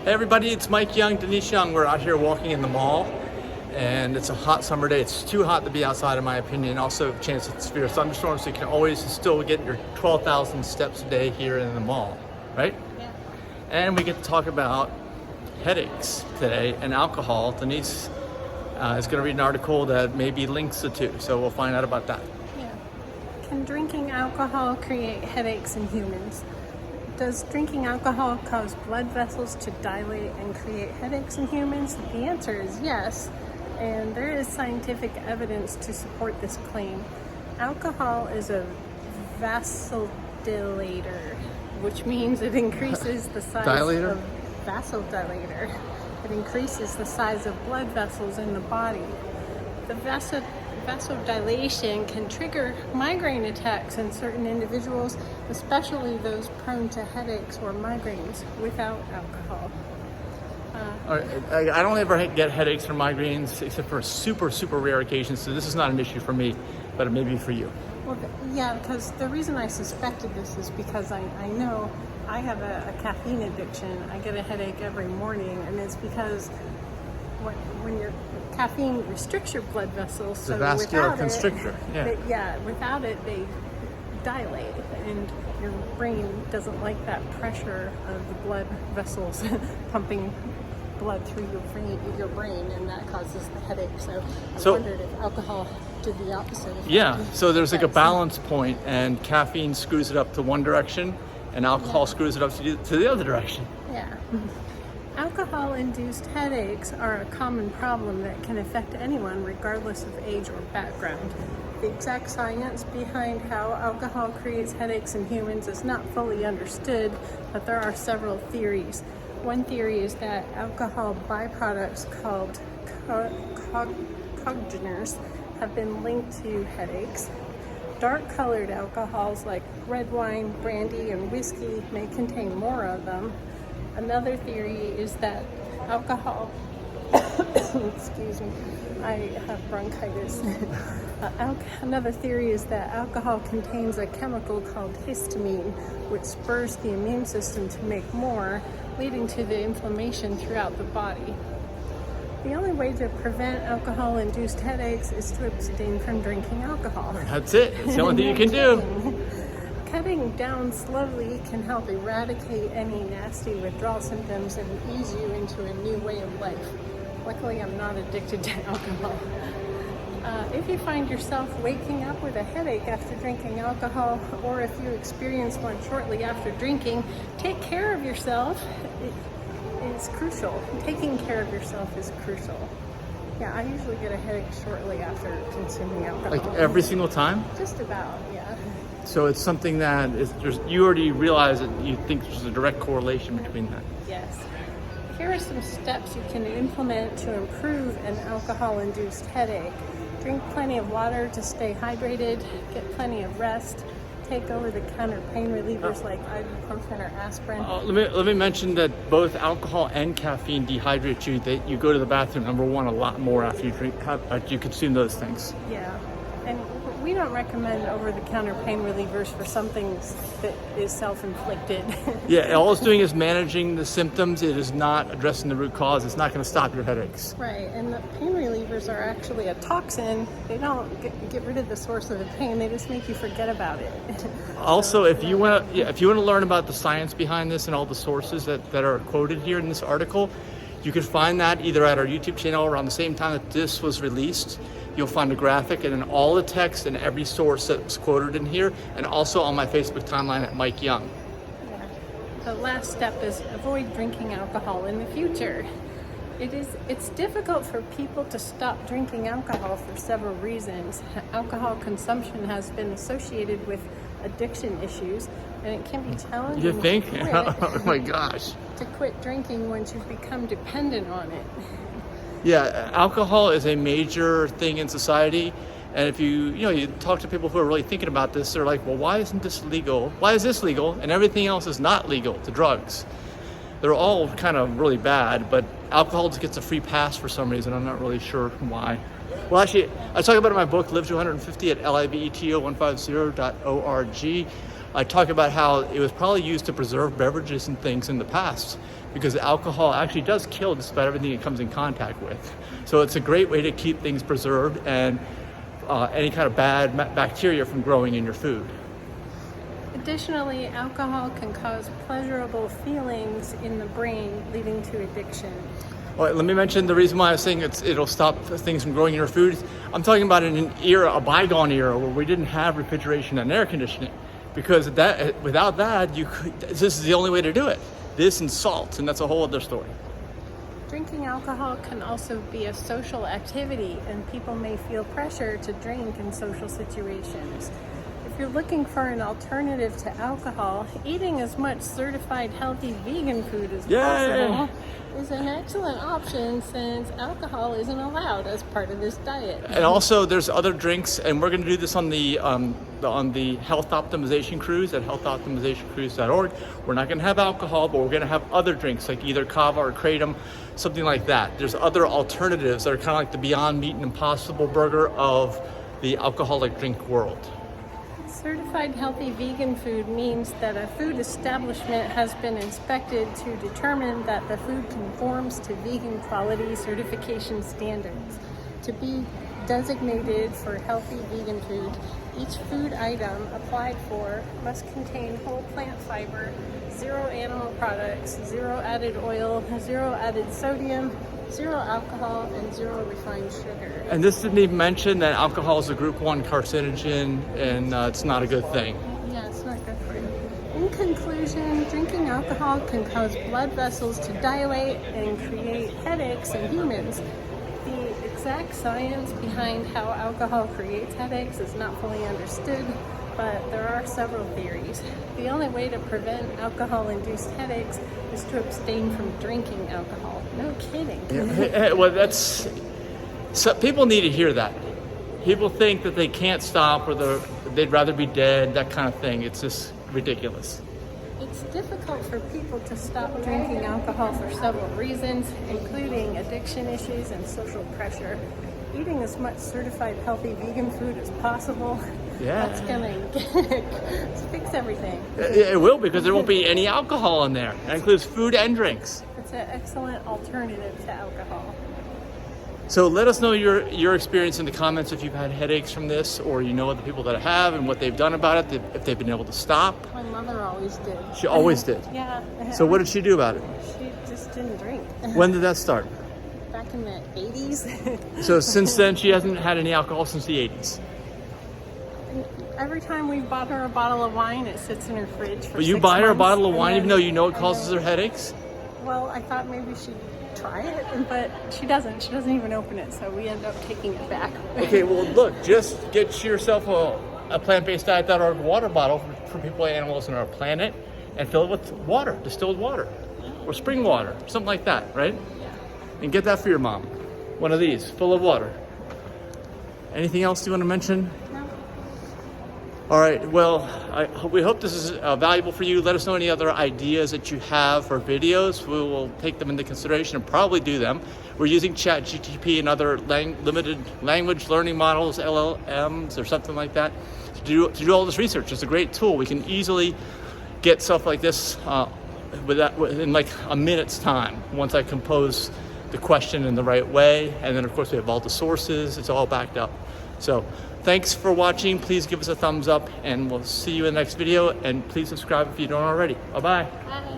Hey everybody, it's Mike Young, Denise Young. We're out here walking in the mall, and it's a hot summer day. It's too hot to be outside, in my opinion. Also, a chance of severe thunderstorms, so you can always still get your 12,000 steps a day here in the mall, right? Yeah. And we get to talk about headaches today and alcohol. Denise is going to read an article that maybe links the two, so we'll find out about that. Yeah. Can drinking alcohol create headaches in humans? Does drinking alcohol cause blood vessels to dilate and create headaches in humans? The answer is yes, and there is scientific evidence to support this claim. Alcohol is a vasodilator, which means it increases the size Dilator? of vasodilator. It increases the size of blood vessels in the body. The vasodilation can trigger migraine attacks in certain individuals, especially those prone to headaches or migraines without alcohol. I don't ever get headaches or migraines except for super rare occasions, so this is not an issue for me, but it may be for you. Well, yeah, because the reason I suspected this is because I know I have a caffeine addiction. I get a headache every morning, and it's because when your caffeine restricts your blood vessels, The so vascular without constrictor. without it they dilate, and your brain doesn't like that pressure of the blood vessels pumping blood through your brain, and that causes the headache. So I wondered if alcohol did the opposite. So there's like a balance point, and caffeine screws it up to one direction, and alcohol screws it up to the other direction. Yeah. Alcohol-induced headaches are a common problem that can affect anyone regardless of age or background. The exact science behind how alcohol creates headaches in humans is not fully understood, but there are several theories. One theory is that alcohol byproducts called cogeners have been linked to headaches. Dark-colored alcohols like red wine, brandy, and whiskey may contain more of them. Another theory is that alcohol, excuse me, I have bronchitis. Another theory is that alcohol contains a chemical called histamine, which spurs the immune system to make more, leading to the inflammation throughout the body. The only way to prevent alcohol-induced headaches is to abstain from drinking alcohol. That's it. It's the only thing you can do. Cutting down slowly can help eradicate any nasty withdrawal symptoms and ease you into a new way of life. Luckily, I'm not addicted to alcohol. If you find yourself waking up with a headache after drinking alcohol, or if you experience one shortly after drinking, take care of yourself. It's crucial. Taking care of yourself is crucial. Yeah, I usually get a headache shortly after consuming alcohol. Like every single time? Just about, yeah. So it's something that you already realize that you think there's a direct correlation between that. Yes. Here are some steps you can implement to improve an alcohol-induced headache. Drink plenty of water to stay hydrated, get plenty of rest, take over-the-counter pain relievers like ibuprofen or aspirin. Let me mention that both alcohol and caffeine dehydrate you. That you go to the bathroom, number one, a lot more after you consume those things. Yeah, and we don't recommend over-the-counter pain relievers for something that is self-inflicted. Yeah, all it's doing is managing the symptoms. It is not addressing the root cause. It's not going to stop your headaches. Right, and the pain relievers are actually a toxin. They don't get rid of the source of the pain. They just make you forget about it. Also, if you want to learn about the science behind this and all the sources that are quoted here in this article, you can find that either at our YouTube channel around the same time that this was released. You'll find a graphic and then all the text and every source that's quoted in here, and also on my Facebook timeline at Mike Young. Yeah. The last step is avoid drinking alcohol in the future. It's difficult for people to stop drinking alcohol for several reasons. Alcohol consumption has been associated with addiction issues, and it can be challenging. You think? To quit, Oh my gosh. to quit drinking once you've become dependent on it. Yeah, alcohol is a major thing in society, and if you talk to people who are really thinking about this, they're like, well, why isn't this legal? Why is this legal and everything else is not legal? The drugs. They're all kind of really bad, but alcohol just gets a free pass for some reason. I'm not really sure why. Well, actually, I talk about it in my book, Live to 150 at liveto150.org. I talk about how it was probably used to preserve beverages and things in the past, because alcohol actually does kill just about everything it comes in contact with. So it's a great way to keep things preserved and any kind of bad bacteria from growing in your food. Additionally, alcohol can cause pleasurable feelings in the brain, leading to addiction. All right, let me mention the reason why I was saying it'll stop things from growing in your food. I'm talking about in an era, a bygone era, where we didn't have refrigeration and air conditioning, because without that, this is the only way to do it. This and salt, and that's a whole other story. Drinking alcohol can also be a social activity, and people may feel pressure to drink in social situations. If you're looking for an alternative to alcohol, eating as much certified healthy vegan food as possible is an excellent option, since alcohol isn't allowed as part of this diet. And also, there's other drinks, and we're going to do this on the health optimization cruise at healthoptimizationcruise.org. We're not going to have alcohol, but we're going to have other drinks like either kava or kratom, something like that. There's other alternatives that are kind of like the Beyond Meat and Impossible Burger of the alcoholic drink world. Certified healthy vegan food means that a food establishment has been inspected to determine that the food conforms to vegan quality certification standards. To be designated for healthy vegan food, each food item applied for must contain whole plant fiber, 0 animal products, 0 added oil, 0 added sodium, 0 alcohol, and 0 refined sugar. And this didn't even mention that alcohol is a group 1 carcinogen, and it's not a good thing. Yeah, it's not good for you. In conclusion, drinking alcohol can cause blood vessels to dilate and create headaches in humans. The exact science behind how alcohol creates headaches is not fully understood, but there are several theories. The only way to prevent alcohol-induced headaches is to abstain from drinking alcohol. No kidding. Well, so people need to hear that. People think that they can't stop, or they'd rather be dead, that kind of thing. It's just ridiculous. It's difficult for people to stop drinking alcohol for several reasons, including addiction issues and social pressure. Eating as much certified healthy vegan food as possible, that's gonna fix everything. It will, because there won't be any alcohol in there. That includes food and drinks. It's an excellent alternative to alcohol. So let us know your experience in the comments if you've had headaches from this, or you know other people that have and what they've done about it, if they've been able to stop. My mother always did. She always did? Yeah. So what did she do about it? She just didn't drink. When did that start? Back in the 80s. So since then, she hasn't had any alcohol since the 80s? Every time we bought her a bottle of wine, it sits in her fridge for But you 6 buy her a months, bottle of wine and even though you know it causes her headaches? Well, I thought maybe she'd try it, but she doesn't. She doesn't even open it, so we end up taking it back. Okay, well, look, just get yourself a aPlantBasedDiet.org water bottle for people and animals on our planet, and fill it with water, distilled water, or spring water, something like that, right? And get that for your mom. One of these, full of water. Anything else you want to mention? No. All right, well, we hope this is valuable for you. Let us know any other ideas that you have for videos. We will take them into consideration and probably do them. We're using ChatGPT and other limited language learning models, LLMs or something like that, to do all this research. It's a great tool. We can easily get stuff like this in like a minute's time once I compose the question in the right way. And then, of course, we have all the sources. It's all backed up. So thanks for watching. Please give us a thumbs up, and we'll see you in the next video. And please subscribe if you don't already. Bye-bye. Bye.